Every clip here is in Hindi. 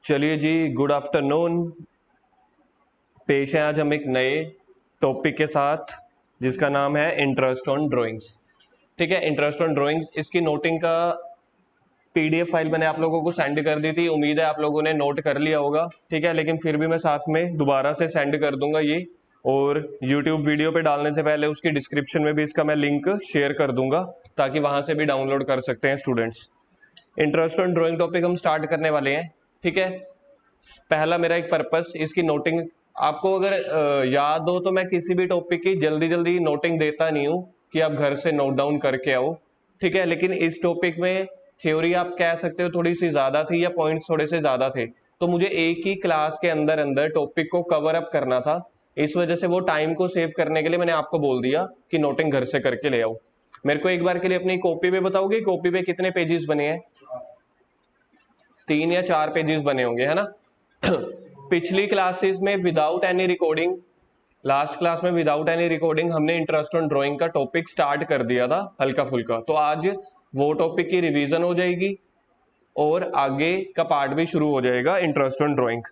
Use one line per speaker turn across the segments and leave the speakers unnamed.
चलिए जी, गुड आफ्टरनून। पेश है आज हम एक नए टॉपिक के साथ जिसका नाम है इंटरेस्ट ऑन ड्राइंग्स। ठीक है, इंटरेस्ट ऑन ड्राइंग्स, इसकी नोटिंग का पीडीएफ फाइल मैंने आप लोगों को सेंड कर दी थी। उम्मीद है आप लोगों ने नोट कर लिया होगा। ठीक है, लेकिन फिर भी मैं साथ में दोबारा से सेंड कर दूंगा ये, और यूट्यूब वीडियो पे डालने से पहले उसकी डिस्क्रिप्शन में भी इसका मैं लिंक शेयर कर दूंगा ताकि वहां से भी डाउनलोड कर सकते हैं students. Interest on drawing topic हम स्टार्ट करने वाले हैं। ठीक है, पहला मेरा एक पर्पस, इसकी नोटिंग आपको अगर याद हो तो मैं किसी भी टॉपिक की जल्दी जल्दी नोटिंग देता नहीं हूँ कि आप घर से नोट डाउन करके आओ। ठीक है, लेकिन इस टॉपिक में थ्योरी आप कह सकते हो थोड़ी सी ज्यादा थी या पॉइंट्स थोड़े से ज्यादा थे, तो मुझे एक ही क्लास के अंदर अंदर टॉपिक को कवर अप करना था। इस वजह से वो टाइम को सेव करने के लिए मैंने आपको बोल दिया कि नोटिंग घर से करके ले आओ। मेरे को एक बार के लिए अपनी कॉपी पे बताओगे, कॉपी पे कितने पेजेस बने हैं? 3 या 4 पेजेस बने होंगे, है ना। पिछली क्लासेस में without any recording, last class में विदाउट एनी रिकॉर्डिंग हमने इंटरेस्ट ऑन ड्राइंग का टॉपिक स्टार्ट कर दिया था हल्का फुल्का। तो आज वो टॉपिक की रिवीजन हो जाएगी और आगे का पार्ट भी शुरू हो जाएगा इंटरेस्ट ऑन ड्राइंग।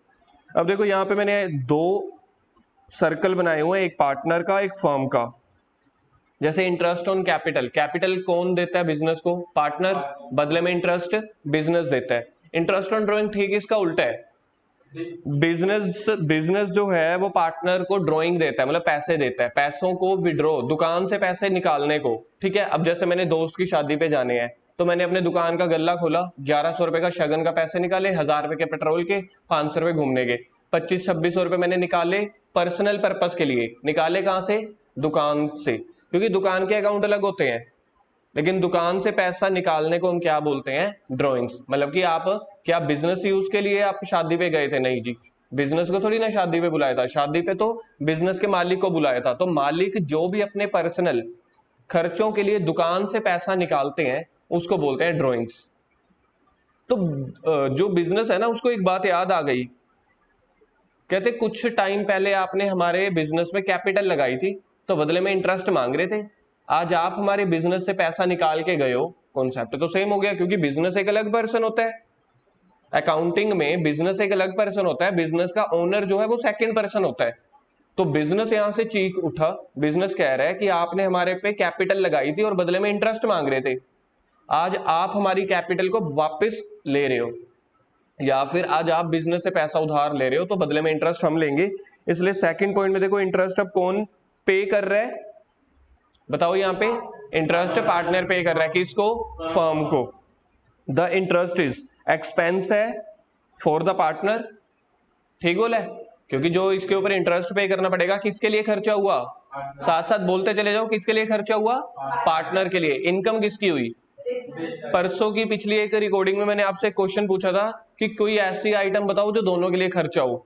अब देखो यहाँ पे मैंने 2 सर्कल बनाए हुए हैं, एक पार्टनर का एक फर्म का। जैसे इंटरेस्ट ऑन कैपिटल, कैपिटल कौन देता है बिजनेस को? पार्टनर। बदले में इंटरेस्ट बिजनेस देता है। इंटरेस्ट ऑन ड्राइंग ठीक इसका उल्टा है। बिजनेस बिजनेस जो है वो पार्टनर को ड्राइंग देता है, मतलब पैसे देता है, पैसों को विड्रॉ, दुकान से पैसे निकालने को। ठीक है, अब जैसे मैंने दोस्त की शादी पे जाने हैं तो मैंने अपने दुकान का गल्ला खोला, 1100 रुपए का शगन का पैसे निकाले, 1000 रुपए के पेट्रोल के, 500 रुपए घूमने के, 2500-2600 रुपए मैंने निकाले पर्सनल पर्पस के लिए। निकाले कहां से? दुकान से, क्योंकि दुकान के अकाउंट अलग होते हैं। लेकिन दुकान से पैसा निकालने को हम क्या बोलते हैं? ड्राइंग्स। मतलब कि आप क्या बिजनेस यूज के लिए आप शादी पे गए थे? नहीं जी, बिजनेस को थोड़ी ना शादी पे बुलाया था, शादी पे तो बिजनेस के मालिक को बुलाया था। तो मालिक जो भी अपने पर्सनल खर्चों के लिए दुकान से पैसा निकालते हैं उसको बोलते हैं ड्राइंग्स। तो जो बिजनेस है ना, उसको एक बात याद आ गई। कहते कुछ टाइम पहले आपने हमारे बिजनेस में कैपिटल लगाई थी तो बदले में इंटरेस्ट मांग रहे थे। आज आप हमारे बिजनेस से पैसा निकाल के गए हो, कॉन्सेप्ट तो सेम हो गया, क्योंकि बिजनेस एक अलग पर्सन होता है। अकाउंटिंग में बिजनेस एक अलग पर्सन होता है, बिजनेस का ओनर जो है वो सेकंड पर्सन होता है। तो बिजनेस यहां से चीख उठा, बिजनेस कह रहा है कि आपने हमारे पे कैपिटल लगाई थी और बदले में इंटरेस्ट मांग रहे थे। आज आप हमारी कैपिटल को वापस ले रहे हो, या फिर आज आप बिजनेस से पैसा उधार ले रहे हो तो बदले में इंटरेस्ट हम लेंगे। इसलिए सेकंड पॉइंट में देखो, इंटरेस्ट अब कौन पे कर रहा है? बताओ यहाँ पे। इंटरेस्ट पार्टनर पे कर रहा है, किसको? फर्म को। द इंटरेस्ट इज एक्सपेंस है फॉर द पार्टनर। ठीक बोला है, क्योंकि जो इसके ऊपर इंटरेस्ट पे करना पड़ेगा किसके लिए खर्चा हुआ? साथ साथ बोलते चले जाओ, किसके लिए खर्चा हुआ? पार्टनर के लिए। इनकम किसकी हुई? परसों की पिछली एक रिकॉर्डिंग में मैंने आपसे क्वेश्चन पूछा था कि कोई ऐसी आइटम बताओ जो दोनों के लिए खर्चा हो,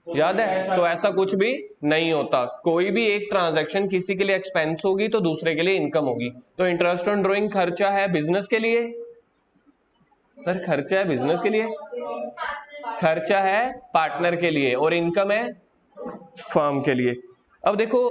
याद है? तो ऐसा कुछ भी नहीं होता। कोई भी एक ट्रांजैक्शन किसी के लिए एक्सपेंस होगी तो दूसरे के लिए इनकम होगी। तो इंटरेस्ट ऑन ड्राइंग खर्चा है बिजनेस के लिए। सर खर्चा है बिजनेस के लिए, खर्चा है पार्टनर के लिए, और इनकम है फर्म के लिए। अब देखो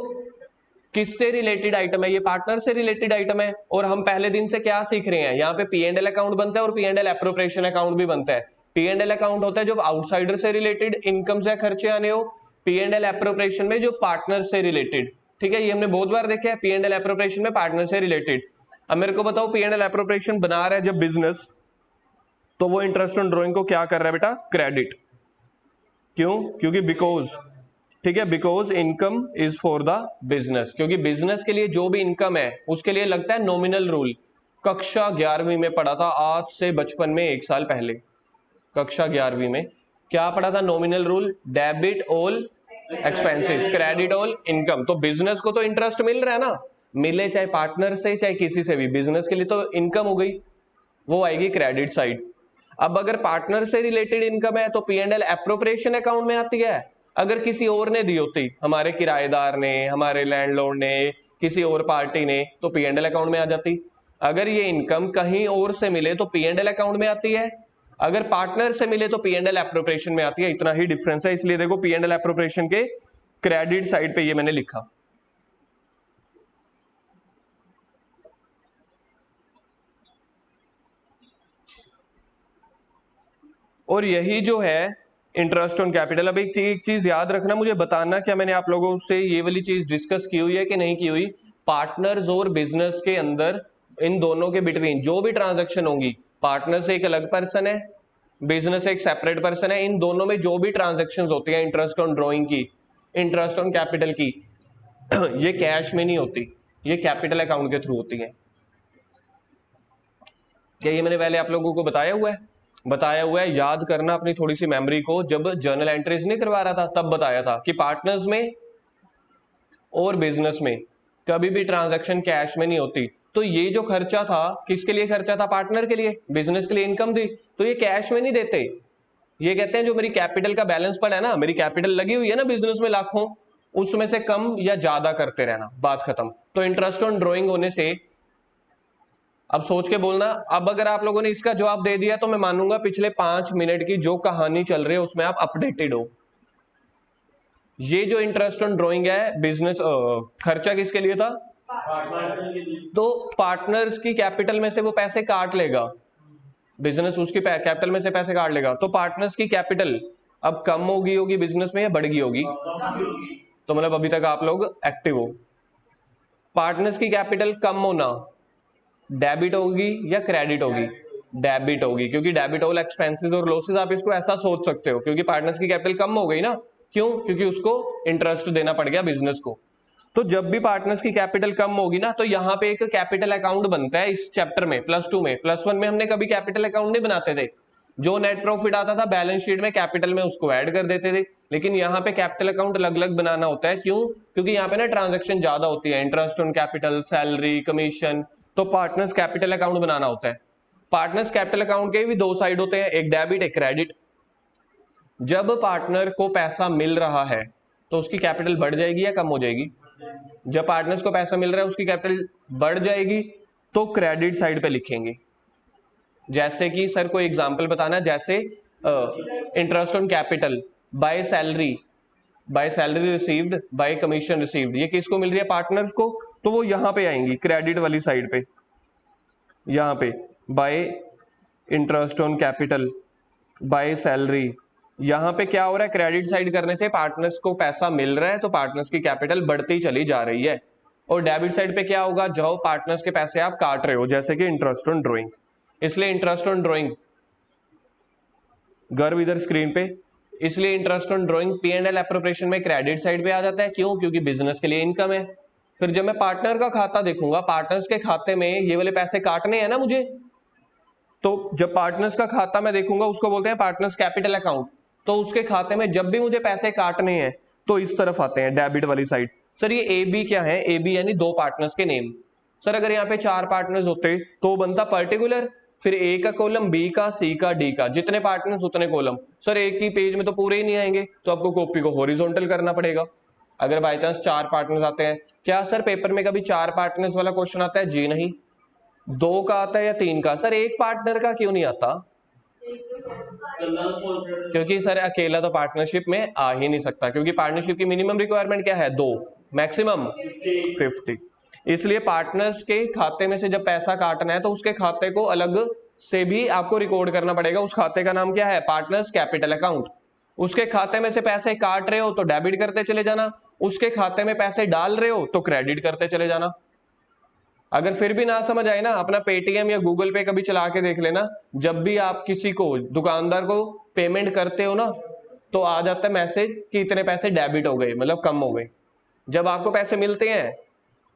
किससे रिलेटेड आइटम है ये? पार्टनर से रिलेटेड आइटम है। और हम पहले दिन से क्या सीख रहे हैं? यहाँ पे पी एंड एल अकाउंट बनता है और P and L appropriation account भी बनता है। पी एंड एल अकाउंट होता है जो आउटसाइडर से रिलेटेड इनकम से खर्चे आने हो, पी एंड एल एप्रोप्रिएशन में जो पार्टनर से रिलेटेड। ठीक है, ये हमने बहुत बार देखा है, पी एंड एल एप्रोप्रिएशन में पार्टनर से रिलेटेड। अब मेरे को बताओ, पी एंड एल एप्रोप्रिएशन बना रहा है जब बिजनेस, तो वो इंटरेस्ट ऑन ड्राइंग को क्या कर रहा है बेटा? क्रेडिट। क्यों? क्योंकि बिकॉज, ठीक है, because income is for the business. क्योंकि बिजनेस के लिए जो भी इनकम है उसके लिए लगता है नॉमिनल रूल। कक्षा 11वीं में पढ़ा था, आज से बचपन में 1 साल पहले कक्षा 11वीं में क्या पढ़ा था? Nominal rule, debit all expenses, credit all income. तो बिजनेस को तो इंटरेस्ट मिल रहा है ना, मिले चाहे पार्टनर से चाहे किसी से भी, बिजनेस के लिए तो इनकम हो गई, वो आएगी क्रेडिट साइड। अब अगर पार्टनर से रिलेटेड इनकम है तो P and L appropriation account में आती है। अगर किसी और ने दी होती, हमारे किराएदार ने, हमारे लैंडलॉर्ड ने, किसी और पार्टी ने, तो पी एंड एल अकाउंट में आ जाती। अगर ये इनकम कहीं और से मिले तो पी एंड एल अकाउंट में आती है, अगर पार्टनर से मिले तो पी एंड एल एप्रोप्रिएशन में आती है। इतना ही डिफरेंस है। इसलिए देखो पी एंड एल एप्रोप्रिएशन के क्रेडिट साइड पे ये मैंने लिखा। और यही जो है इंटरेस्ट ऑन कैपिटल। अब एक चीज याद रखना, मुझे बताना क्या मैंने आप लोगों से ये वाली चीज डिस्कस की हुई है कि नहीं की हुई। पार्टनर्स और बिजनेस के अंदर इन दोनों के बिटवीन जो भी ट्रांजैक्शन होंगी, पार्टनर एक अलग पर्सन है, बिजनेस एक सेपरेट पर्सन है, इन दोनों में जो भी ट्रांजेक्शन होती है इंटरेस्ट ऑन ड्रॉइंग की, इंटरेस्ट ऑन कैपिटल की, ये कैश में नहीं होती, ये कैपिटल अकाउंट के थ्रू होती है। क्या ये मैंने पहले आप लोगों को बताया हुआ है? बताया हुआ है, याद करना अपनी थोड़ी सी मेमोरी को। जब जर्नल एंट्रीज नहीं करवा रहा था तब बताया था कि पार्टनर्स में और बिजनेस में कभी भी ट्रांजैक्शन कैश में नहीं होती। तो ये जो खर्चा था किसके लिए खर्चा था? पार्टनर के लिए, बिजनेस के लिए इनकम थी, तो ये कैश में नहीं देते। ये कहते हैं जो मेरी कैपिटल का बैलेंस पड़ा है ना, मेरी कैपिटल लगी हुई है ना बिजनेस में लाखों, उसमें से कम या ज्यादा करते रहना, बात खत्म। तो इंटरेस्ट ऑन ड्रॉइंग होने से, अब सोच के बोलना, अब अगर आप लोगों ने इसका जवाब दे दिया तो मैं मानूंगा पिछले 5 मिनट की जो कहानी चल रही है उसमें आप अपडेटेड हो। ये जो इंटरेस्ट ऑन ड्रॉइंग है बिजनेस, खर्चा किसके लिए था? तो पार्टनर्स की कैपिटल में से वो पैसे काट लेगा, बिजनेस उसकी कैपिटल में से पैसे काट लेगा। तो पार्टनर्स की कैपिटल अब कम होगी बिजनेस में या बढ़ गई होगी? तो मतलब अभी तक आप लोग एक्टिव हो। पार्टनर्स की कैपिटल कम होना डेबिट होगी या क्रेडिट होगी? डेबिट होगी, क्योंकि डेबिट ऑल एक्सपेंसेस और लॉसेस, आप इसको ऐसा सोच सकते हो, क्योंकि पार्टनर्स की कैपिटल कम हो गई ना। क्यों? क्योंकि उसको इंटरेस्ट देना पड़ गया बिजनेस को। तो जब भी पार्टनर्स की कैपिटल कम होगी ना, तो यहाँ पे एक कैपिटल अकाउंट बनता है इस चैप्टर में, +2 में। +1 में हमने कभी कैपिटल अकाउंट नहीं बनाते थे, जो नेट प्रॉफिट आता था बैलेंस शीट में कैपिटल में उसको ऐड कर देते थे। लेकिन यहाँ पे कैपिटल अकाउंट अलग अलग बनाना होता है। क्यों? क्योंकि यहाँ पे ना ट्रांजेक्शन ज्यादा होती है, interest on capital, salary, commission, तो पार्टनर्स कैपिटल अकाउंट बनाना होता है। पार्टनर्स कैपिटल अकाउंट के भी 2 साइड होते हैं, एक डेबिट एक क्रेडिट। जब पार्टनर को पैसा मिल रहा है तो उसकी कैपिटल बढ़ जाएगी या कम हो जाएगी? जब पार्टनर्स को पैसा मिल रहा है उसकी कैपिटल बढ़ जाएगी, तो क्रेडिट साइड पे लिखेंगे। जैसे कि सर कोई एग्जांपल बताना, जैसे interest on capital by salary received, bye commission received, ये किसको मिल रही है? पार्टनर्स को। तो वो यहां पे आएंगी क्रेडिट वाली साइड पे, यहां पे bye interest on capital, by salary. यहां पे क्या हो रहा है? क्रेडिट साइड करने से पार्टनर्स को पैसा मिल रहा है तो पार्टनर्स की कैपिटल बढ़ती चली जा रही है। और डेबिट साइड पे क्या होगा? जो पार्टनर्स के पैसे आप काट रहे हो, जैसे कि इंटरेस्ट ऑन ड्रॉइंग। इसलिए इंटरेस्ट ऑन ड्रॉइंग, गर्व इधर स्क्रीन पे, इसलिए interest on drawing P&L appropriation में क्रेडिट साइड पे आ जाता है। क्यों? क्योंकि बिजनेस के लिए इनकम है। फिर जब मैं पार्टनर का खाता देखूंगा, पार्टनर्स के खाते में ये वाले पैसे काटने हैं ना मुझे, तो जब पार्टनर्स का खाता मैं देखूंगा उसको बोलते हैं पार्टनर्स कैपिटल अकाउंट। तो उसके खाते में जब भी मुझे पैसे काटने हैं तो इस तरफ आते हैं, डेबिट वाली साइड। सर ये ए बी क्या है? ए बी यानी 2 पार्टनर्स के नेम। सर अगर यहाँ पे 4 पार्टनर्स होते तो बनता पर्टिकुलर, फिर ए का कॉलम, बी का, सी का, डी का, जितने पार्टनर्स उतने कॉलम। सर एक ही पेज में तो पूरे ही नहीं आएंगे, तो आपको कॉपी को हॉरिजॉन्टल करना पड़ेगा। अगर बाई चांस 4 पार्टनर्स आते हैं, क्या सर पेपर में कभी 4 पार्टनर्स वाला क्वेश्चन आता है? जी नहीं। 2 का आता है या 3 का? सर एक पार्टनर का क्यों नहीं आता? क्योंकि सर अकेला तो पार्टनरशिप में आ ही नहीं सकता, क्योंकि पार्टनरशिप की मिनिमम रिक्वायरमेंट क्या है? 2, मैक्सिमम 50। इसलिए पार्टनर्स के खाते में से जब पैसा काटना है तो उसके खाते को अलग से भी आपको रिकॉर्ड करना पड़ेगा। उस खाते का नाम क्या है? Partners capital account. उसके खाते में से पैसे काट रहे हो तो डेबिट करते चले जाना, उसके खाते में पैसे डाल रहे हो तो क्रेडिट करते चले जाना। अगर फिर भी ना समझ आए ना, अपना पेटीएम या गूगल पे कभी चला के देख लेना। जब भी आप किसी को, दुकानदार को पेमेंट करते हो ना, तो आ जाता है मैसेज कि इतने पैसे डेबिट हो गए, मतलब कम हो गए। जब आपको पैसे मिलते हैं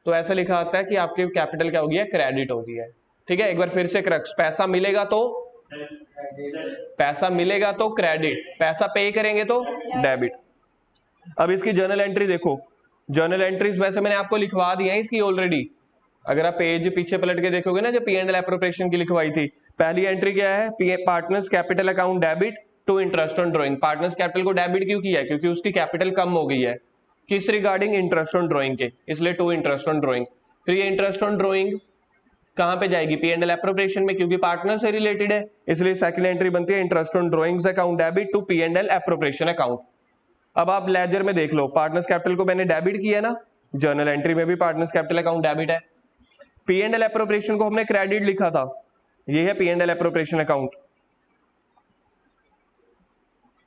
तो ऐसा लिखा आता है कि आपकी कैपिटल क्या हो गया? क्रेडिट हो गया है। ठीक है, एक बार फिर से क्रक्स, पैसा मिलेगा तो क्रेडिट, पैसा पे करेंगे तो डेबिट। अब इसकी जर्नल एंट्री देखो, जर्नल एंट्रीज वैसे मैंने आपको लिखवा दी है इसकी ऑलरेडी। अगर आप पेज पीछे पलट के देखोगे ना, जो P&L एप्रोप्रिएशन की लिखवाई थी, पहली एंट्री क्या है? Partners capital account debit to interest on drawing. Partners capital को डेबिट क्यों किया? क्योंकि उसकी कैपिटल कम हो गई है। किस रिगार्डिंग? इंटरेस्ट ऑन ड्रॉइंग के, इसलिए टू इंटरेस्ट ऑन ड्रॉइंग। फिर ये इंटरेस्ट ऑन ड्रॉइंग कहां पे जाएगी? P&L एप्रोप्रिएशन में, क्योंकि पार्टनर से रिलेटेड है, इसलिए सेकंड एंट्री बनती है interest on drawings account debit to P&L appropriation account. अब आप लेजर में देख लो, पार्टनर्स कैपिटल को मैंने डेबिट किया ना, जर्नल एंट्री में भी पार्टनर्स कैपिटल अकाउंट डेबिट है। P&L एप्रोप्रिएशन को हमने क्रेडिट लिखा था, ये है P&L एप्रोप्रिएशन अकाउंट।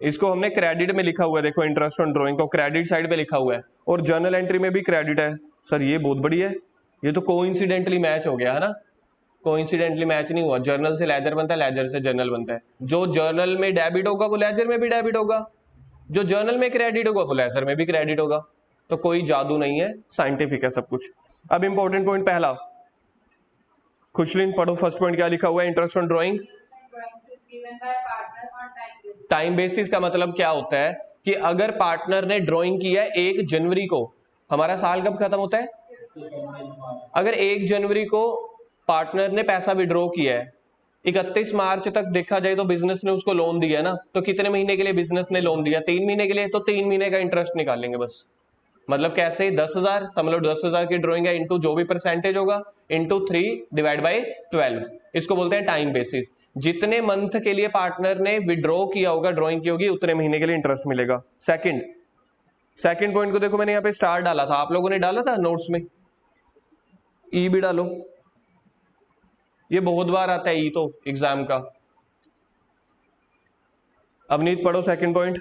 इसको हमने क्रेडिट में लिखा हुआ है, देखो इंटरेस्ट ऑन ड्राइंग को क्रेडिट साइड पे लिखा हुआ है, और जर्नल एंट्री में भी क्रेडिट है। सर ये बहुत बढ़िया है, ये तो कोइंसिडेंटली मैच हो गया है ना। कोइंसिडेंटली मैच नहीं हुआ, जर्नल से लेजर बनता है, लेजर से जर्नल बनता है। जो जर्नल में डेबिट होगा वो लेजर में भी डेबिट होगा, जो जर्नल में क्रेडिट होगा वो लेजर में भी क्रेडिट होगा। तो कोई जादू नहीं है, साइंटिफिक है सब कुछ। अब इंपॉर्टेंट पॉइंट पहला, खुशलिन पढ़ो फर्स्ट पॉइंट क्या लिखा हुआ है interest on drawing. Time basis का मतलब क्या होता है कि अगर पार्टनर ने ड्राइंग की है 1 जनवरी को, हमारा साल कब खत्म होता है? अगर 1 जनवरी को पार्टनर ने पैसा विड्रॉ किया है, 31 मार्च तक देखा जाए तो बिजनेस ने उसको लोन दिया ना, तो कितने महीने के लिए बिजनेस ने लोन दिया? 3 महीने के लिए, तो 3 महीने का इंटरेस्ट निकालेंगे बस। मतलब कैसे? 10,000 समझ लो, 10,000 की ड्राइंग है, इंटू जो भी परसेंटेज होगा इंटू 3 डिवाइड बाई 12, इसको बोलते हैं टाइम बेसिस। जितने मंथ के लिए पार्टनर ने विड्रॉ किया होगा, ड्राइंग की होगी, उतने महीने के लिए इंटरेस्ट मिलेगा। सेकंड पॉइंट को देखो, मैंने यहाँ पे स्टार डाला था, आप लोगों ने डाला था नोट्स में, ई भी डालो, ये बहुत बार आता है ई तो एग्जाम का। अवनीत पढ़ो सेकंड पॉइंट।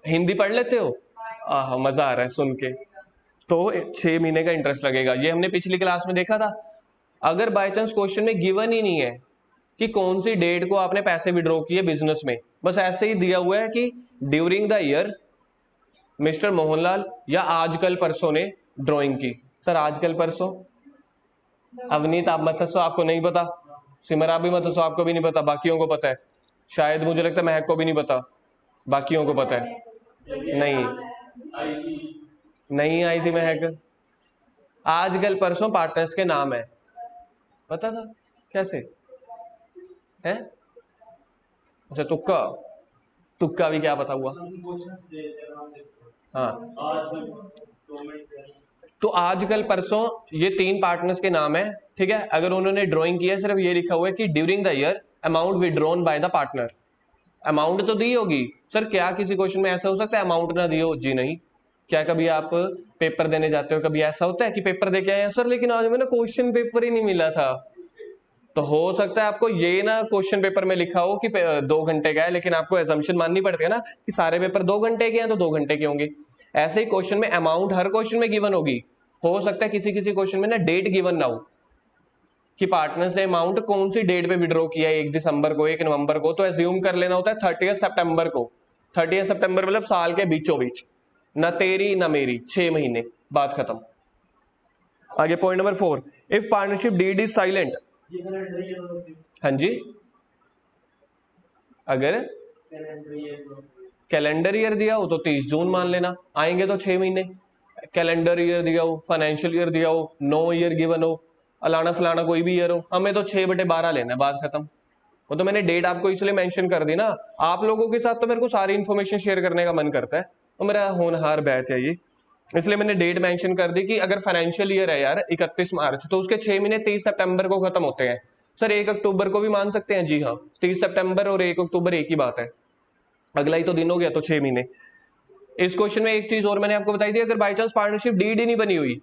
हिंदी पढ़ लेते हो? आह मजा आ रहा है सुन के। तो 6 महीने का इंटरेस्ट लगेगा, ये हमने पिछली क्लास में देखा था। अगर बाय चांस क्वेश्चन में गिवन ही नहीं है कि कौन सी डेट को आपने पैसे विड्रॉ किए बिजनेस में, बस ऐसे ही दिया हुआ है कि during the year mister Mohanlal या आजकल परसों ने ड्राइंग की। सर आजकल परसों? अवनीत आप मत हंसो, आपको नहीं पता। सिमर आप भी मत हंसो, आपको भी नहीं पता, बाकियों को पता है। शायद मुझे लगता है महक को भी नहीं पता, बाकियों को पता है। नहीं नहीं आई थी महक। आजकल परसों पार्टनर्स के नाम है, पता था कैसे है? अच्छा तुक्का, तुक्का भी क्या पता हुआ। हाँ तो आजकल परसों ये 3 पार्टनर्स के नाम है, ठीक है। अगर उन्होंने ड्राइंग किया, सिर्फ ये लिखा हुआ है कि during the year amount withdrawn by the partner. Amount तो दी होगी। सर क्या किसी क्वेश्चन में ऐसा हो सकता है अमाउंट ना दी हो? जी नहीं। क्या कभी आप पेपर देने जाते हो, कभी ऐसा होता है कि पेपर दे के आए सर लेकिन आज मैंने क्वेश्चन पेपर ही नहीं मिला था? तो हो सकता है आपको ये ना क्वेश्चन पेपर में लिखा हो कि 2 घंटे का है, लेकिन आपको एजम्पशन माननी पड़ती है ना कि सारे पेपर 2 घंटे के हैं तो 2 घंटे के होंगे। ऐसे ही क्वेश्चन में अमाउंट हर क्वेश्चन में गिवन होगी। हो सकता है किसी किसी क्वेश्चन में ना डेट गिवन ना हो कि पार्टनर से अमाउंट कौन सी डेट पे विड्रॉ किया है, 1 दिसंबर को, 1 नवंबर को, तो एज्यूम कर लेना होता है 30 सितंबर को। 30 सितंबर मतलब साल के बीचों बीच, ना तेरी ना मेरी, 6 महीने, बात खत्म। आगे point number 4, if partnership deed is silent. हाँ जी, अगर कैलेंडर ईयर दिया हो तो 30 जून मान लेना, आएंगे तो 6 महीने। कैलेंडर ईयर दिया हो, फाइनेंशियल ईयर दिया हो, नो ईयर गिवन हो, अलाना फलाना कोई भी ईयर हो, हमें तो 6/12 लेना है, बात खत्म। वो तो मैंने डेट आपको इसलिए मेंशन कर दी ना, आप लोगों के साथ तो मेरे को सारी इन्फॉर्मेशन शेयर करने का मन करता है, तो मेरा होनहार बैच है ये, इसलिए मैंने डेट मेंशन कर दी कि अगर फाइनेंशियल ईयर है यार 31 मार्च, तो उसके 6 महीने 30 सितंबर को खत्म होते हैं। सर 1 अक्टूबर को भी मान सकते हैं? जी हाँ, 30 सितंबर और 1 अक्टूबर एक ही बात है, अगला ही तो दिन हो गया, तो 6 महीने। इस क्वेश्चन में एक चीज और मैंने आपको बताई थी, अगर बाई चांस पार्टनरशिप डीड ही नहीं बनी हुई,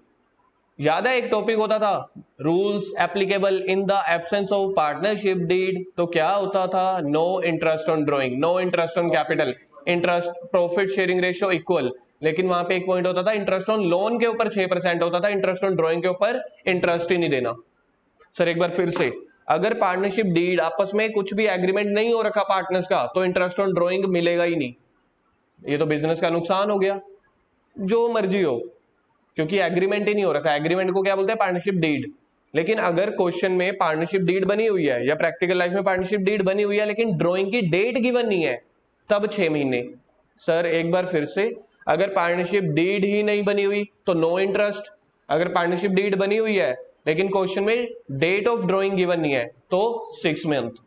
याद है एक टॉपिक होता था rules applicable in the absence of partnership deed, तो क्या होता था? No interest on drawing, no interest on capital, interest profit sharing ratio equal. लेकिन वहां पे एक पॉइंट होता था, इंटरेस्ट ऑन लोन के ऊपर 6% होता था, इंटरेस्ट ऑन ड्राइंग के ऊपर इंटरेस्ट ही नहीं देना। सर एक बार फिर से, अगर पार्टनरशिप डीड आपस में कुछ भी एग्रीमेंट नहीं हो रखा पार्टनर्स का, तो इंटरेस्ट ऑन ड्राइंग मिलेगा ही नहीं। ये तो बिजनेस का नुकसान हो गया, जो मर्जी हो, क्योंकि एग्रीमेंट ही नहीं हो रखा। एग्रीमेंट को क्या बोलते हैं? Partnership deed. लेकिन अगर क्वेश्चन में पार्टनरशिप डीड बनी हुई है या प्रैक्टिकल लाइफ में पार्टनरशिप डीड बनी हुई है लेकिन ड्राइंग की डेट गिवन नहीं है, तब 6 महीने। सर एक बार फिर से, अगर पार्टनरशिप डीड ही नहीं बनी हुई तो नो इंटरेस्ट, अगर पार्टनरशिप डीड बनी हुई है लेकिन क्वेश्चन में डेट ऑफ ड्राइंग गिवन नहीं है तो 6 मंथ।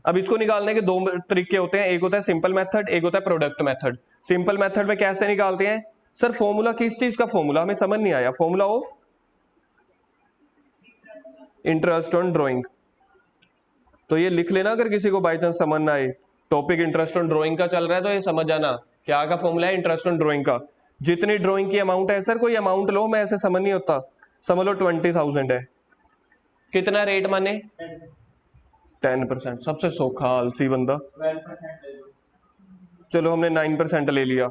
अब इसको निकालने के 2 तरीके होते हैं, एक होता है सिंपल मेथड, एक होता है प्रोडक्ट मेथड। सिंपल मेथड में कैसे निकालते हैं? सर फॉर्मूला किस चीज का फॉर्मूला हमें समझ नहीं आया? Formula of interest on drawing. तो ये लिख लेना अगर किसी को बाई चांस समझ ना आए, टॉपिक इंटरेस्ट ऑन ड्राइंग का चल रहा है तो ये समझ जाना क्या का फॉर्मूला है इंटरेस्ट ऑन ड्राइंग का। जितनी ड्राइंग की अमाउंट है, सर कोई अमाउंट लो, मैं ऐसे समझ नहीं होता, समझ लो 20,000 है, कितना रेट माने 10%, सबसे सोखा आलसी बंदा। चलो हमने 9% ले लिया,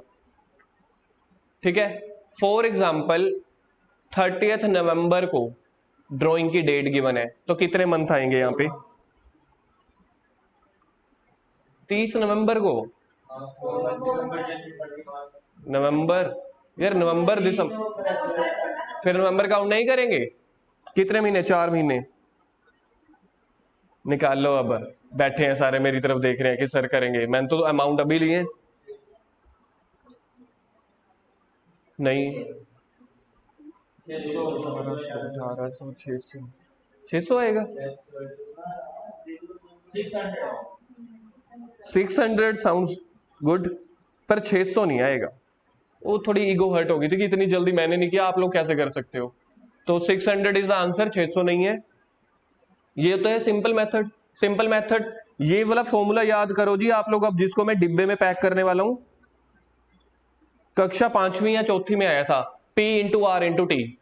ठीक है। फॉर एग्जाम्पल 30 नवंबर को ड्राइंग की डेट गिवन है, तो कितने मंथ आएंगे यहाँ पे? 30 नवंबर को नवंबर, यार नवंबर दिसंबर, फिर नवंबर काउंट नहीं करेंगे? कितने महीने? 4 महीने। निकाल लो। अब बैठे हैं सारे मेरी तरफ देख रहे हैं कि सर करेंगे, मैंने तो अमाउंट अभी लिए नहीं। 1800, 600 आएगा। 600 साउंड्स गुड, पर 600 नहीं आएगा। वो थोड़ी ईगो हर्ट हो गई थी कि इतनी जल्दी मैंने नहीं किया, आप लोग कैसे कर सकते हो। तो 600 इज द आंसर, 600 नहीं है। ये तो है सिंपल मेथड। सिंपल मेथड, ये वाला फॉर्मूला याद करो जी आप लोग, अब जिसको मैं डिब्बे में पैक करने वाला हूं। कक्षा 5वीं या 4थी में आया था, P into R into T.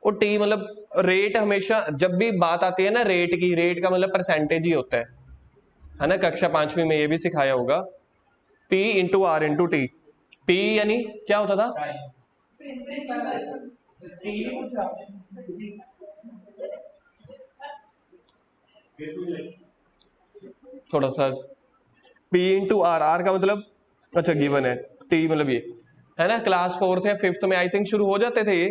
और टी मतलब रेट, हमेशा जब भी बात आती है ना रेट की, रेट का मतलब परसेंटेज ही होता है ना। कक्षा 5वीं में ये भी सिखाया होगा, P into R into T. P यानी क्या होता था? थोड़ा सा P इंटू आर, आर का मतलब अच्छा गिवन है, टी मतलब ये है ना। क्लास 4th या 5th में आई थिंक शुरू हो जाते थे ये।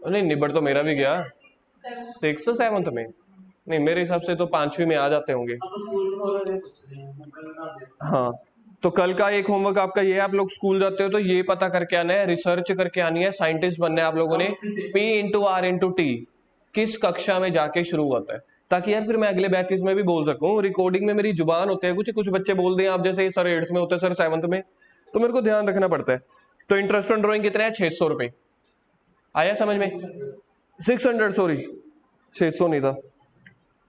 नहीं, निबड़ तो मेरा भी गया 6th 7th में, नहीं मेरे हिसाब से तो 5वीं में आ जाते होंगे। हाँ, तो कल का एक होमवर्क आपका ये है, आप लोग स्कूल जाते हो तो ये पता करके आना है, रिसर्च करके आनी है, साइंटिस्ट बनना है आप लोगों ने। P into R into T किस कक्षा में जाके शुरू होता है, ताकि यार फिर मैं अगले बैचेस में भी बोल सकूं। रिकॉर्डिंग में मेरी जुबान होते हैं, कुछ कुछ बच्चे बोल दें आप जैसे सर 8th में होते हैं, सर 7th में, तो मेरे को ध्यान रखना पड़ता है। तो इंटरेस्ट ऑन ड्राइंग कितना है? 600 रुपए। आया समझ में? 600, सॉरी 600 नहीं था।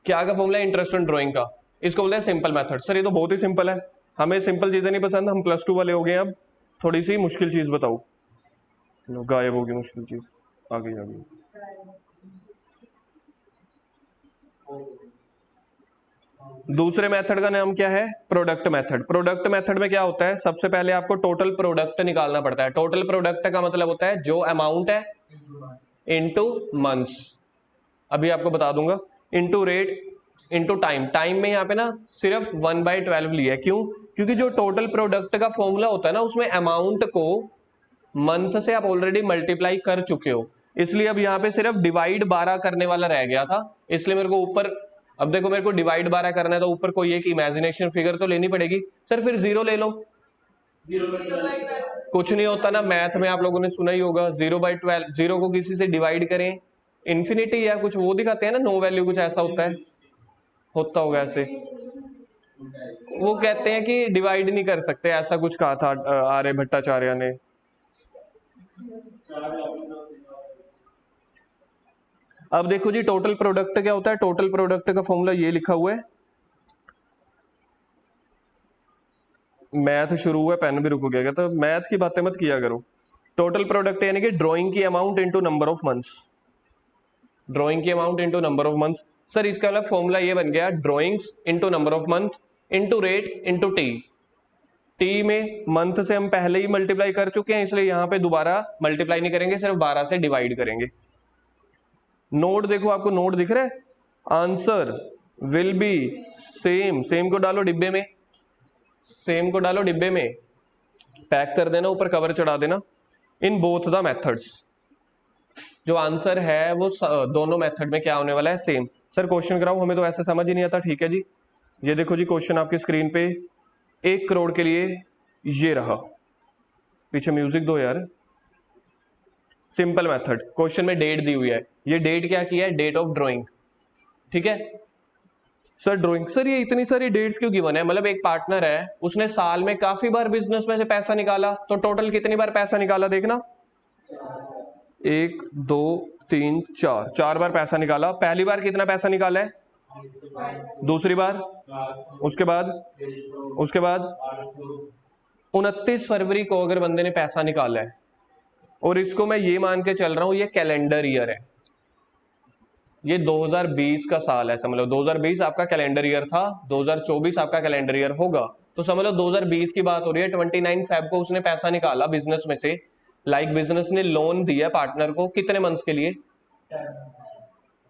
क्या का फॉर्मूला है इंटरेस्ट ऑन ड्राइंग का? इसको बोलते हैं सिंपल मेथड। सर ये तो बहुत ही सिंपल है, हमें सिंपल चीजें नहीं पसंद, हम +2 वाले हो गए। अब थोड़ी सी मुश्किल चीज बताओ। गायब होगी मुश्किल चीज, आ गई आ गई। दूसरे मेथड का नाम क्या है? Product method. प्रोडक्ट मेथड में क्या होता है? सबसे पहले आपको टोटल प्रोडक्ट निकालना पड़ता है। टोटल प्रोडक्ट का मतलब होता है जो अमाउंट है इनटू मंथ्स, अभी आपको बता दूंगा, into rate into time. Time में यहाँ पे ना सिर्फ 1/12 लिया है। क्यों? क्योंकि जो टोटल प्रोडक्ट का फॉर्मूला होता है ना, उसमें अमाउंट को मंथ से आप ऑलरेडी मल्टीप्लाई कर चुके हो, इसलिए अब यहाँ पे सिर्फ डिवाइड 12 करने वाला रह गया था, इसलिए मेरे को ऊपर, अब देखो मेरे को डिवाइड 12 करना है तो ऊपर कोई एक इमेजिनेशन फिगर तो लेनी पड़ेगी। सर फिर 0 ले लो। कुछ नहीं होता ना, मैथ में आप लोगों ने सुना ही होगा, 0/12, 0 को किसी से डिवाइड करें इन्फिनिटी या कुछ वो दिखाते हैं ना, नो वैल्यू, कुछ ऐसा होता है, होता होगा ऐसे। वो कहते हैं कि डिवाइड नहीं कर सकते, ऐसा कुछ कहा था आर्य भट्टाचार्य ने। अब देखो जी टोटल प्रोडक्ट क्या होता है। टोटल प्रोडक्ट का फॉर्मूला ये लिखा हुआ है, मैथ शुरू हुआ, पेन भी रुक गया, तो मैथ की बातें मत किया करो। टोटल प्रोडक्ट यानी कि ड्राइंग की amount into number of months, drawing की amount into number of months. Sir इसका वाला फॉर्मूला ये बन गया, drawings into number of month into rate into T. T में मंथ से हम पहले ही मल्टीप्लाई कर चुके हैं, इसलिए यहां पे दोबारा मल्टीप्लाई नहीं करेंगे, सिर्फ 12 से डिवाइड करेंगे। नोट देखो, आपको नोट दिख रहा है, answer will be same. Same को डालो डिब्बे में, सेम को डालो डिब्बे में, पैक कर देना, ऊपर कवर चढ़ा देना। इन बोथ द मेथड्स जो आंसर है वो दोनों मेथड में क्या होने वाला है? सेम। सर क्वेश्चन कराओ, हमें तो ऐसे समझ ही नहीं आता। ठीक है जी, ये देखो जी क्वेश्चन आपकी स्क्रीन पे, 1 करोड़ के लिए ये रहा, पीछे म्यूजिक दो यार। सिंपल मेथड, क्वेश्चन में डेट दी हुई है, ये डेट क्या किया है? डेट ऑफ ड्राइंग, ठीक है। सर ड्राइंग, सर ये इतनी सारी डेट्स क्यों गिवन है? मतलब एक पार्टनर है, उसने साल में काफी बार बिजनेस में से पैसा निकाला, तो टोटल कितनी बार पैसा निकाला देखना, 1 2 3 4, 4 बार पैसा निकाला। पहली बार कितना पैसा निकाला है? दूसरी बार, उसके बाद, उसके बाद 29 फरवरी को अगर बंदे ने पैसा निकाला है, और इसको मैं ये मान के चल रहा हूं ये कैलेंडर ईयर है, ये 2020 का साल है, समझ लो 2020 आपका कैलेंडर ईयर था, 2024 आपका कैलेंडर ईयर होगा, तो समझ लो 2020 की बात हो रही है। 29 फेब को उसने पैसा निकाला बिजनेस में से, लाइक बिजनेस ने लोन दिया पार्टनर को कितने मंथ्स के लिए,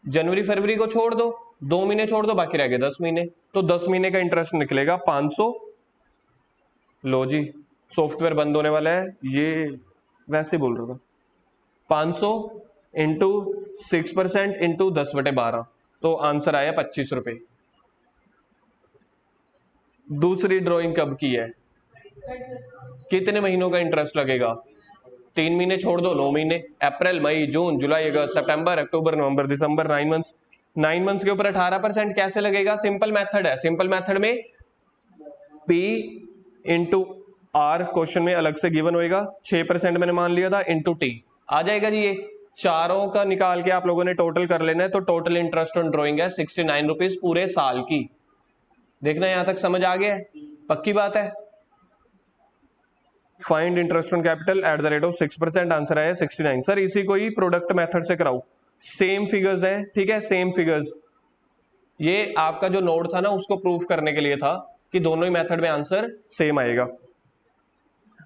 जनवरी फरवरी को छोड़ दो, 2 महीने छोड़ दो, बाकी रह गए 10 महीने, तो 10 महीने का इंटरेस्ट निकलेगा 500। लो जी, सॉफ्टवेयर बंद होने वाला है, ये वैसे बोल रहा था, 500 इंटू 6% इंटू 10/12, तो आंसर आया 25 रुपए। दूसरी ड्राइंग कब की है, कितने महीनों का इंटरेस्ट लगेगा, 3 महीने छोड़ दो, 9 महीने, अप्रैल मई जून जुलाई अगस्त सितंबर अक्टूबर नवंबर दिसंबर, 9 मंथ्स। 9 मंथ्स के ऊपर 18% कैसे लगेगा, सिंपल मेथड है, सिंपल मेथड में P इंटू आर क्वेश्चन में अलग से गिवन होएगा, 6% मैंने मान लिया था, इंटू टी आ जाएगा जी। ये चारों का निकाल के आप लोगों ने टोटल कर लेना है, तो टोटल इंटरेस्ट ऑन ड्रॉइंग है 69 रुपीज पूरे साल की। देखना यहां तक समझ आ गया है, पक्की बात है। Find interest on capital at the rate of 6%, answer आया 69। सर इसी को ही प्रोडक्ट मेथड से कराओ, सेम फिगर्स हैं, ठीक है, सेम फिगर्स। ये आपका जो नोट था ना, उसको प्रूफ करने के लिए था कि दोनों ही मेथड में आंसर सेम आएगा।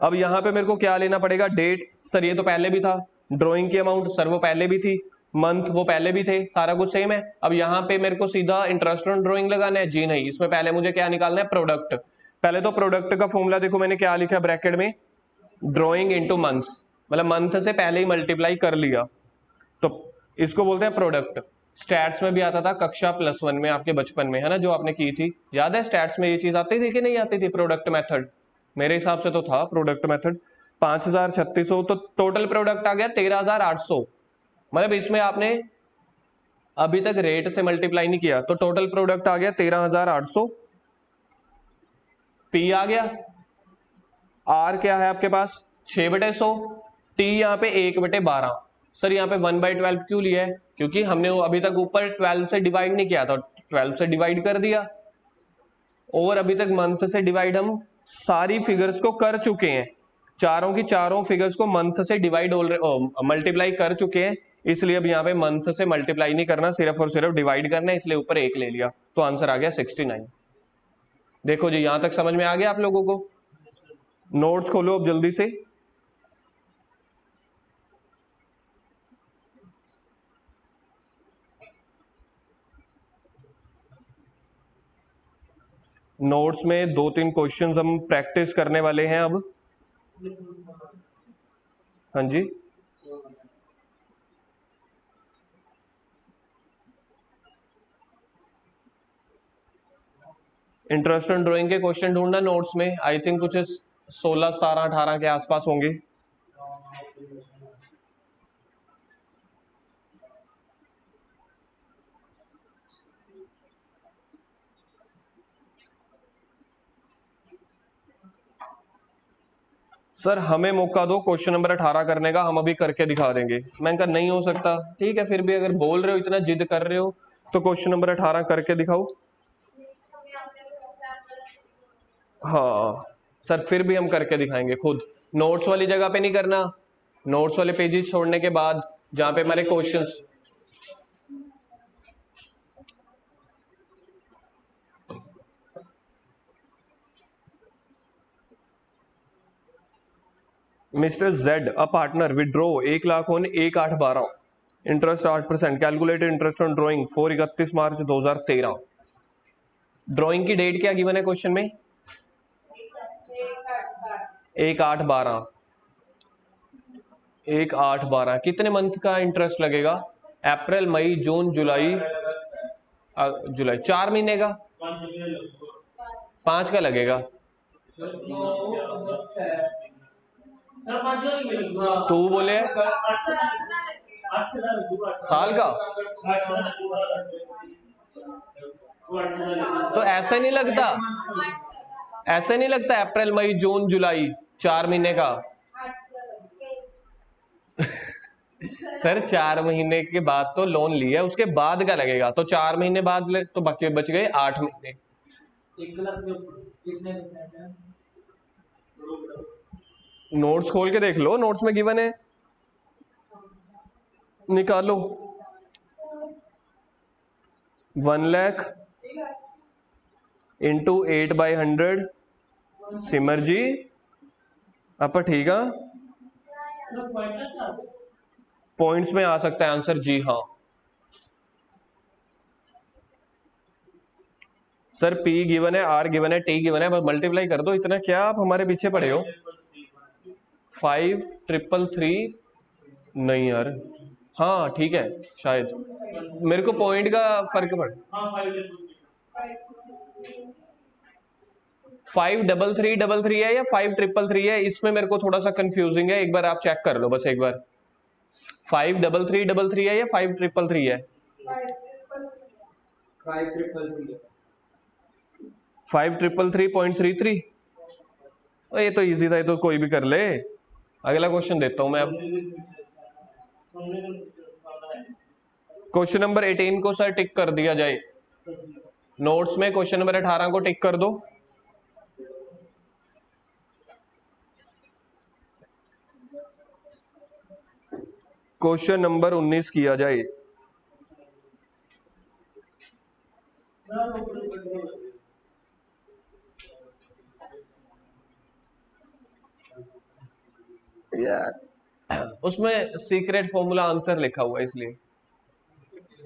अब यहां पे मेरे को क्या लेना पड़ेगा, डेट, सर ये तो पहले भी था, ड्राइंग की अमाउंट, सर वो पहले भी थी, मंथ वो पहले भी थे, सारा कुछ सेम है। अब यहाँ पे मेरे को सीधा इंटरेस्ट ऑन ड्राइंग लगाना है, जी नहीं, इसमें पहले मुझे क्या निकालना है, प्रोडक्ट। पहले तो प्रोडक्ट का फॉर्मूला देखो मैंने क्या लिखा है ब्रैकेट में, ड्राइंग इंटू मंथ्स, मतलब मंथ से पहले ही मल्टीप्लाई कर लिया, तो इसको बोलते हैं प्रोडक्ट। स्टैट्स में भी आता था कक्षा +1 में, आपके बचपन में, है ना, जो आपने की थी, याद है स्टैट्स में ये चीज आती थी कि नहीं आती थी, प्रोडक्ट मेथड, मेरे हिसाब से तो था प्रोडक्ट मेथड। 5,3600, तो टोटल प्रोडक्ट आ गया 13,800, मतलब इसमें आपने अभी तक रेट से मल्टीप्लाई नहीं किया, तो टोटल प्रोडक्ट आ गया 13,800। पी आ गया, आर क्या है आपके पास 6/100, टी यहाँ पे 1/12। सर यहाँ पे 1/12 क्यों लिया है, क्योंकि हमने वो अभी तक ऊपर 12 से डिवाइड नहीं किया था, 12 से डिवाइड कर दिया, और अभी तक मंथ से डिवाइड हम सारी फिगर्स को कर चुके हैं, चारों की चारों फिगर्स को मंथ से डिवाइड मल्टीप्लाई कर चुके हैं, इसलिए अब यहाँ पे मंथ से मल्टीप्लाई नहीं करना, सिर्फ और सिर्फ डिवाइड करना है, इसलिए ऊपर 1 ले लिया, तो आंसर आ गया 69। देखो जी यहां तक समझ में आ गया आप लोगों को, नोट्स खोलो अब जल्दी से। नोट्स में 2-3 क्वेश्चंस हम प्रैक्टिस करने वाले हैं अब। हाँ जी, इंटरेस्ट ऑन ड्राइंग के क्वेश्चन ढूंढना नोट्स में, आई थिंक कुछ 16, 17, 18 के आसपास होंगे। सर हमें मौका दो क्वेश्चन नंबर 18 करने का, हम अभी करके दिखा देंगे। मैंने कहा नहीं हो सकता, ठीक है, फिर भी अगर बोल रहे हो, इतना जिद कर रहे हो, तो क्वेश्चन नंबर 18 करके दिखाओ। हाँ सर, फिर भी हम करके दिखाएंगे खुद, नोट्स वाली जगह पे नहीं करना, नोट्स वाले पेजेस छोड़ने के बाद जहां पे हमारे questions. Mister Z a partner withdraw 1 lakh on 1/8/12, interest 8%, calculated interest on drawing 31 March 2013। Drawing की डेट क्या गिवन है क्वेश्चन में, 1/8/12, 1/8/12, कितने मंथ का इंटरेस्ट लगेगा, अप्रैल मई जून जुलाई जुलाई, 4 महीने का, 5 का लगेगा। तू बोले साल का, तो ऐसे नहीं लगता, ऐसे नहीं लगता, अप्रैल मई जून जुलाई 4 महीने का। सर 4 महीने के बाद तो लोन लिया, उसके बाद का लगेगा, तो 4 महीने बाद तो बाकी बच गए 8 महीने। नोट्स खोल के देख लो, नोट्स में गिवन है, निकालो। 1 लाख इंटू 8/100 सिमर जी आप ठीक है। पॉइंट्स में आ सकता है आंसर, जी हाँ सर। P गिवन है, R गिवन है, T गिवन है, बस मल्टीप्लाई कर दो, इतना क्या आप हमारे पीछे पड़े हो। 5333 नहीं यार, हाँ ठीक है शायद, मेरे को पॉइंट का फर्क पड़। 5333 है या 5333 है, इसमें मेरे को थोड़ा सा कंफ्यूजिंग है, एक बार आप चेक कर लो बस एक बार। 5333 है या 5333 है? 5333.33। ये तो इजी था, ये तो कोई भी कर ले। अगला क्वेश्चन देता हूं मैं अब। क्वेश्चन नंबर 18 को सर टिक कर दिया जाए, नोट्स में क्वेश्चन नंबर 18 को टिक कर दो। क्वेश्चन नंबर 19 किया जाए। यार उसमें सीक्रेट फॉर्मूला आंसर लिखा हुआ है इसलिए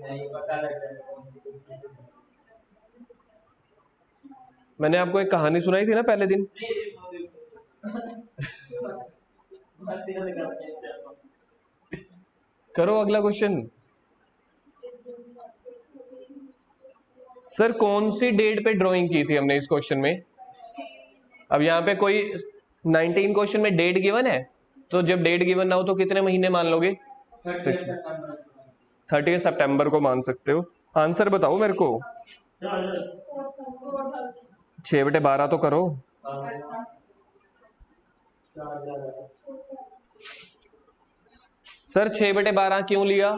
नहीं पता लग रहा है। मैंने आपको एक कहानी सुनाई थी ना पहले दिन। करो अगला क्वेश्चन। सर कौन सी डेट पे ड्राइंग की थी हमने इस क्वेश्चन में? अब यहाँ पे कोई 19 क्वेश्चन में डेट गिवन है, तो जब डेट गिवन ना हो तो कितने महीने मान लोगे? 30 सितंबर को मान सकते हो। आंसर बताओ मेरे को। 6/12 तो करो। सर 6/12 क्यों लिया?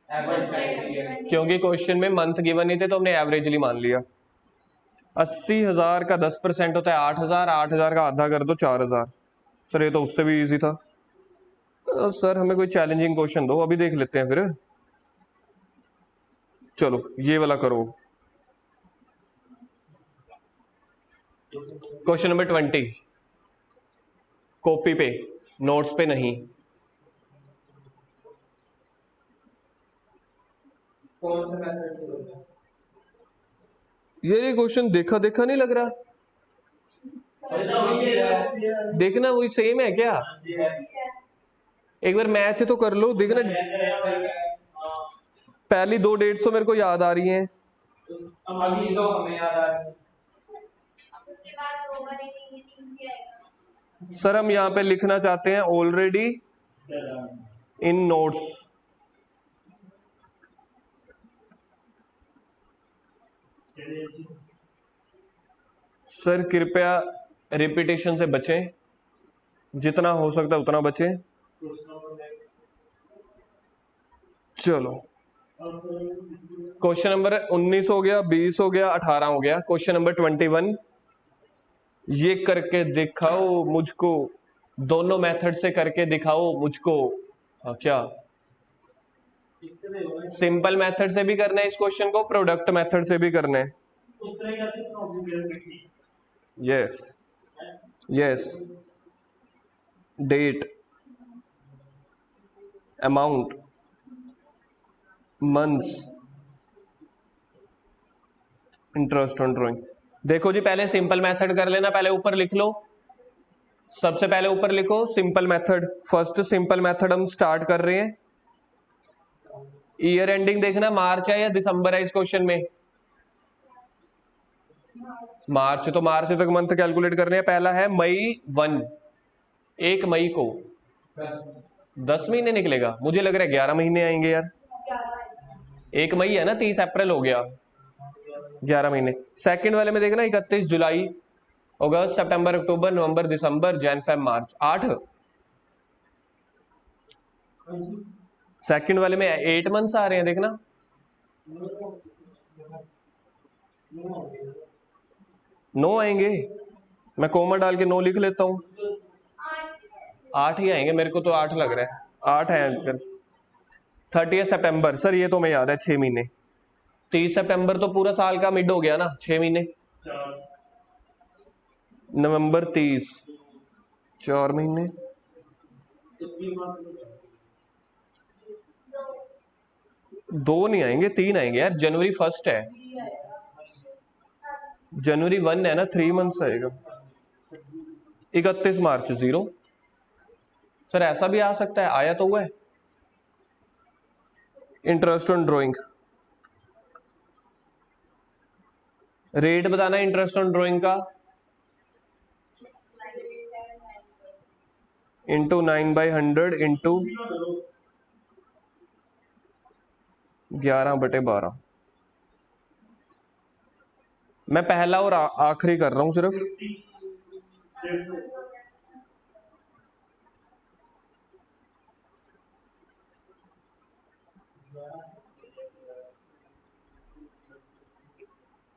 क्योंकि क्वेश्चन में मंथ गिवन नहीं थे तो हमने एवरेजली मान लिया। 80,000 का 10% होता है 8,000, 8,000 का आधा कर दो 4,000। सर ये तो उससे भी इजी था। सर हमें कोई चैलेंजिंग क्वेश्चन दो, अभी देख लेते हैं फिर। चलो ये वाला करो। क्वेश्चन नंबर 20 कॉपी पे, नोट्स पे नहीं। कौन सा मेथड से होता है? ये क्वेश्चन देखा देखा नहीं लग रहा। देखना वही सेम है क्या? एक बार मैथ तो कर लो, देखना। पहली 2 डेट्स तो मेरे को याद आ रही हैं। अभी तो हमें याद आ रही है। सर हम यहाँ पे लिखना चाहते हैं ऑलरेडी इन नोट्स। सर कृपया रिपीटेशन से बचें, जितना हो सकता है उतना बचें। चलो क्वेश्चन नंबर 19 हो गया, 20 हो गया, 18 हो गया। क्वेश्चन नंबर 21, ये करके दिखाओ मुझको, दोनों मेथड से करके दिखाओ मुझको। हाँ क्या सिंपल मेथड से भी करना है इस क्वेश्चन को, प्रोडक्ट मेथड से भी करना है। Yes yes, date, amount, months, interest on drawing. देखो जी पहले सिंपल मेथड कर लेना, पहले ऊपर लिख लो, सबसे पहले ऊपर लिखो simple method. First simple method हम स्टार्ट कर रहे हैं। ईयर एंडिंग देखना मार्च है या दिसंबर है इस क्वेश्चन में? मार्च, तो मार्च तक मंथ कैलकुलेट करने हैं। पहला है मई 1, 1 मई को 10 महीने निकलेगा, मुझे लग रहा है 11 महीने आएंगे यार। 1 मई है ना, 30 अप्रैल हो गया, 11 महीने। सेकंड वाले में देखना 31 जुलाई, अगस्त, सितंबर, अक्टूबर, नवंबर, दिसंबर, जन, फेब, मार्च, 8। सेकंड वाले में 8 मंथ्स आ रहे हैं, देखना। नो आएंगे, मैं कोमा डाल के 9 लिख लेता हूं। 8 ही आएंगे, मेरे को तो 8 लग रहा है, 8 है अंकल। 30 सितंबर, सर ये तो मैं याद है 6 महीने। 30 सितंबर तो पूरा साल का मिड हो गया ना, 6 महीने। नवंबर 30, 4 महीने। दो नहीं आएंगे, 3 आएंगे यार। जनवरी 1 है, जनवरी 1 है ना, 3 मंथ्स आएगा। 31 मार्च 0। सर ऐसा भी आ सकता है, आया तो हुआ है। इंटरेस्ट ऑन ड्राइंग, रेट बताना इंटरेस्ट ऑन ड्राइंग का, इंटू 9/100 इंटू 11/12। मैं पहला और आखिरी कर रहा हूं सिर्फ।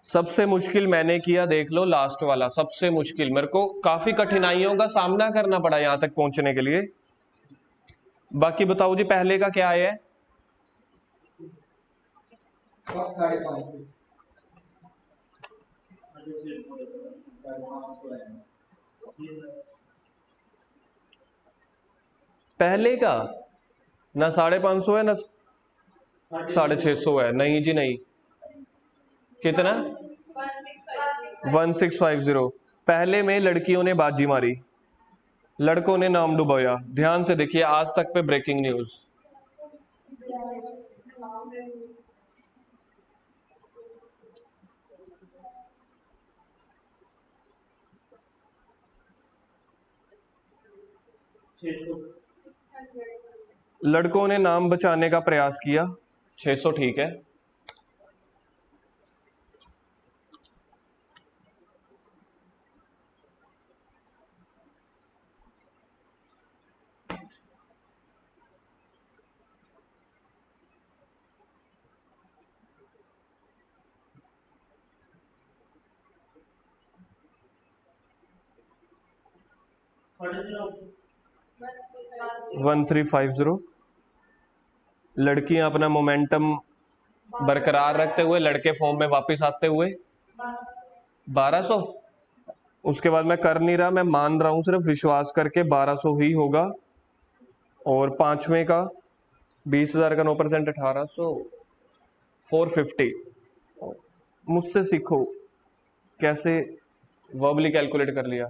सबसे मुश्किल मैंने किया, देख लो लास्ट वाला सबसे मुश्किल। मेरे को काफी कठिनाइयों का सामना करना पड़ा यहां तक पहुंचने के लिए। बाकी बताओ जी, पहले का क्या है? 5.5। पहले का ना 550 है ना 650 है। नहीं जी नहीं। कितना? 1650। पहले में लड़कियों ने बाजी मारी, लड़कों ने नाम डुबाया। ध्यान से देखिए, आज तक पे ब्रेकिंग न्यूज। लड़कों ने नाम बचाने का प्रयास किया। 600 ठीक है। वन 1350। लड़कियां अपना मोमेंटम बरकरार रखते हुए, लड़के फॉर्म में वापस आते हुए 1200। उसके बाद मैं कर नहीं रहा, मैं मान रहा हूं सिर्फ विश्वास करके 1200 ही होगा। और पांचवें का 20,000 का 9%, 1800, 450। मुझसे सीखो कैसे वर्बली कैलकुलेट कर लिया।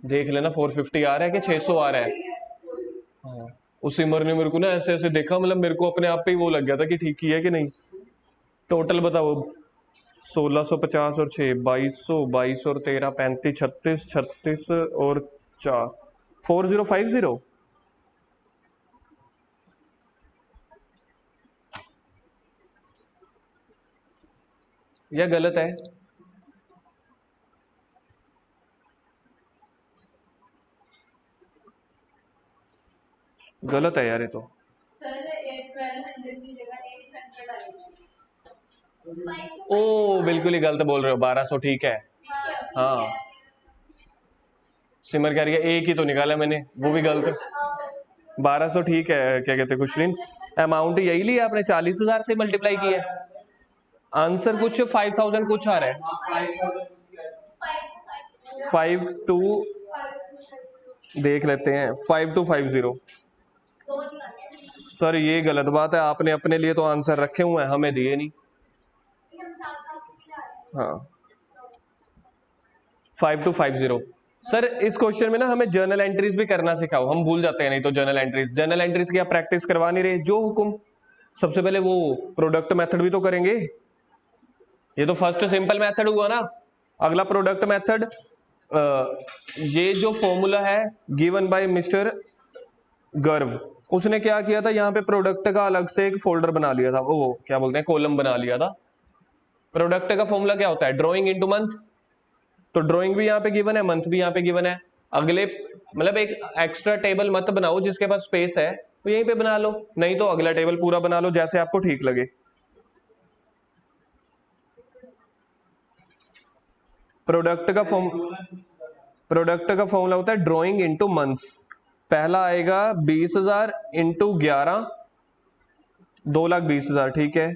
देख लेना 450 आ रहा है कि 600 आ रहा है। हाँ, उस सिमर ने मेरे को ना ऐसे ऐसे देखा, मतलब मेरे को अपने आप पे ही वो लग गया था कि ठीक ही है कि नहीं। टोटल बताओ, 1650 और 6, 2200, 22 और 13, 35, 36, 36 और 4, 4050। यह गलत है? गलत है यार ये तो। ओ बिल्कुल ही गलत बोल रहे हो, 1200 ठीक है। हाँ, सिमर कह रही है एक ही तो निकाला मैंने, वो भी गलत। 1200 ठीक है। क्या कहते खुशलीन, अमाउंट यही लिया आपने, 40,000 से मल्टीप्लाई किया। आंसर कुछ 5000 कुछ आ रहा है। 5 2 देख लेते हैं, 5250। सर ये गलत बात है, आपने अपने लिए तो आंसर रखे हुए हैं, हमें दिए नहीं। हाँ, 5250। सर इस क्वेश्चन में ना हमें जर्नल एंट्रीज भी करना सिखाओ, हम भूल जाते हैं नहीं तो। जर्नल एंट्रीज की आप प्रैक्टिस करवा नहीं रहे, जो हुक्म। सबसे पहले वो प्रोडक्ट मेथड भी तो करेंगे। ये तो फर्स्ट सिंपल मेथड हुआ ना। अगला प्रोडक्ट मेथड, ये जो फॉर्मूला है गिवन बाय मिस्टर गर्व, उसने क्या किया था, यहाँ पे प्रोडक्ट का अलग से एक फोल्डर बना लिया था, वो क्या बोलते हैं, कॉलम बना लिया था। प्रोडक्ट का फॉर्मूला क्या होता है, ड्रॉइंग इनटू मंथ। तो ड्राइंग भी यहाँ पे गिवन है, मंथ भी यहाँ पे गिवन है। अगले मतलब एक एक्स्ट्रा टेबल मत बनाओ, जिसके पास स्पेस है तो यहीं पे बना लो, नहीं तो अगला टेबल पूरा बना लो, जैसे आपको ठीक लगे। प्रोडक्ट का फॉर्मूला होता है ड्राइंग इनटू मंथ्स। पहला आएगा 20,000 इंटू 11, 2,20,000 ठीक है।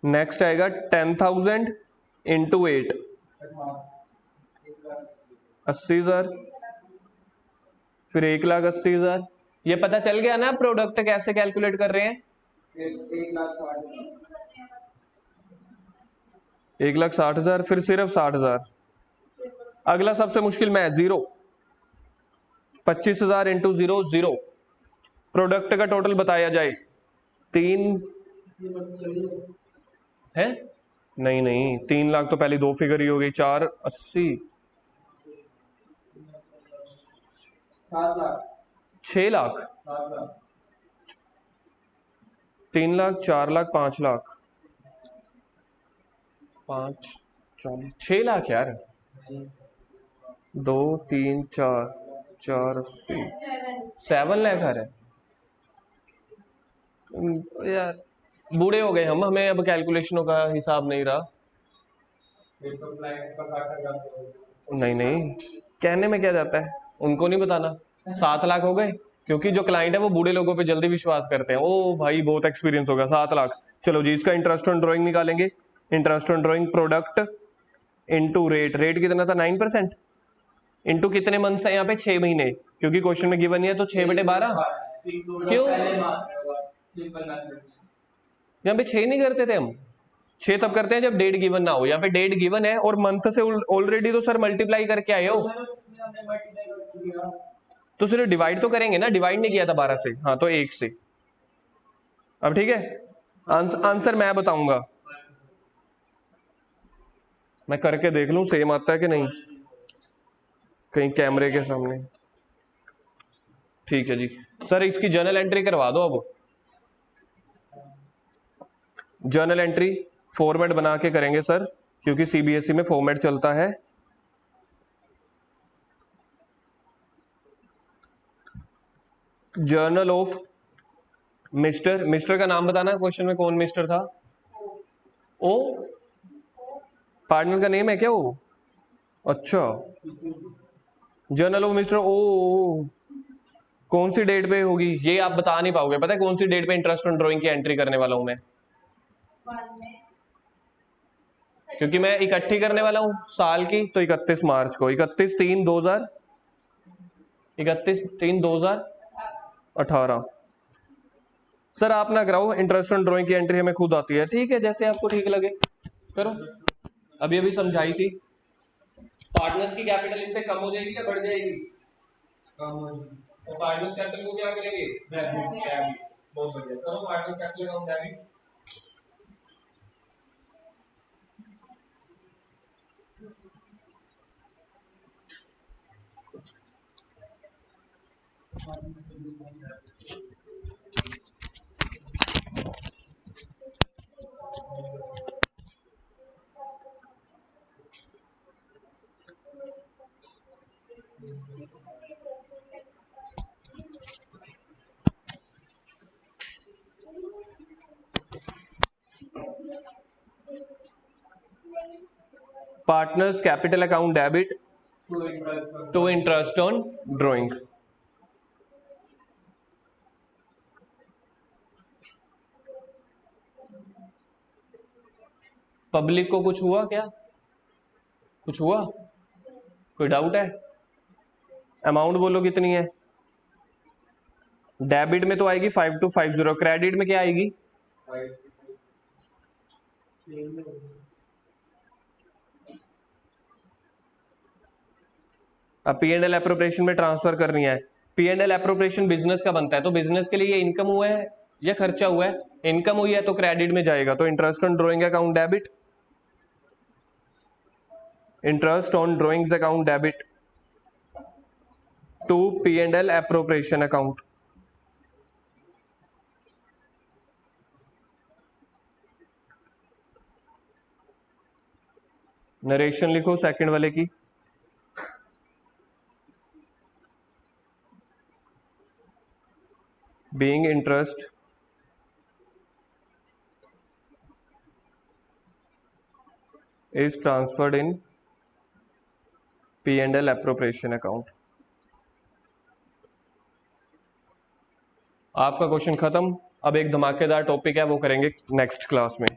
नेक्स्ट आएगा 10,000 इंटू 8, 80,000, फिर 1,80,000। ये पता चल गया ना प्रोडक्ट कैसे कैलकुलेट कर रहे हैं? 1,60,000, फिर सिर्फ 60,000। अगला सबसे मुश्किल में है 0, 25,000 इंटू 0, 0। प्रोडक्ट का टोटल बताया जाए 3 है, नहीं नहीं, 3 लाख तो पहले दो फिगर ही हो गई, 4, 80, 6 लाख, 3 लाख, 4 लाख, 5 लाख, 5, 40, 6 लाख यार, 2, 3, 4, 4, 80, 7 लाख आ रहा है यार। बूढ़े हो गए हम, हमें अब कैलकुलेशनों का हिसाब नहीं रहा। नहीं नहीं, कहने में क्या जाता है, उनको नहीं बताना। 7 लाख हो गए, क्योंकि जो क्लाइंट है वो बूढ़े लोगों पे जल्दी विश्वास करते हैं। ओ भाई बहुत एक्सपीरियंस होगा, 7 लाख। चलो जी, इसका इंटरेस्ट ऑन ड्राइंग निकालेंगे। Interest on drawing product into rate, rate कितना था 9%, इनटू कितने मंथ्स है यहाँ पे, 6 महीने, क्योंकि क्वेश्चन में गिवन है तो 6/12। क्यों यहाँ पे 6 नहीं करते थे हम? 6 तब करते हैं जब डेट गिवन ना हो। यहाँ पे डेट गिवन है और मंथ से ऑलरेडी तो सर मल्टीप्लाई करके आए हो, तो सिर्फ डिवाइड तो करेंगे ना, डिवाइड नहीं किया था 12 से, हाँ तो 1 से। अब ठीक है, आंसर मैं बताऊंगा, मैं करके देख लूं सेम आता है कि नहीं, कहीं कैमरे के सामने। ठीक है जी सर, इसकी जर्नल एंट्री करवा दो। अब जर्नल एंट्री फॉर्मेट बना के करेंगे सर, क्योंकि सीबीएसई में फॉर्मेट चलता है। जर्नल ऑफ मिस्टर, मिस्टर का नाम बताना, क्वेश्चन में कौन मिस्टर था? ओ, पार्टनर का नेम है क्या वो? अच्छा, जर्नल ऑफ मिस्टर ओ, कौन सी डेट पे होगी ये आप बता नहीं पाओगे, पता है कौन सी डेट पे इंटरेस्ट ऑन ड्राइंग की एंट्री करने वाला हूं मैं? क्योंकि मैं इकट्ठी करने वाला हूं साल की, तो 31 मार्च को, 31/3/2018। सर आप ना कराओ, इंटरेस्ट ऑन ड्राइंग की एंट्री हमें खुद आती है। ठीक है, जैसे आपको ठीक लगे करो। अभी अभी समझाई थी। पार्टनर्स की कैपिटल इससे कम हो जाएगी या बढ़ जाएगी? कम हो जाएगी। तो पार्टनर्स कैपिटल को क्या करेंगे? डेबिट। बहुत बढ़िया, करो partners capital account debit. Partners capital account debit to interest on drawing. Public को कुछ हुआ क्या? कुछ हुआ? कोई डाउट है? अमाउंट बोलो कितनी है? डेबिट में तो आएगी 5250, क्रेडिट में क्या आएगी? अब पी एंड एल एप्रोप्रिएशन में ट्रांसफर करनी है। P and L appropriation business का बनता है, तो बिजनेस के लिए ये इनकम हुआ है या खर्चा हुआ है? इनकम हुई है तो क्रेडिट में जाएगा, तो interest on drawing account debit, interest on drawings account debit to P and L appropriation account. Narration लिखो सेकंड वाले की। Being interest is transferred in P&L appropriation account। आपका क्वेश्चन खत्म। अब एक धमाकेदार टॉपिक है, वो करेंगे नेक्स्ट क्लास में।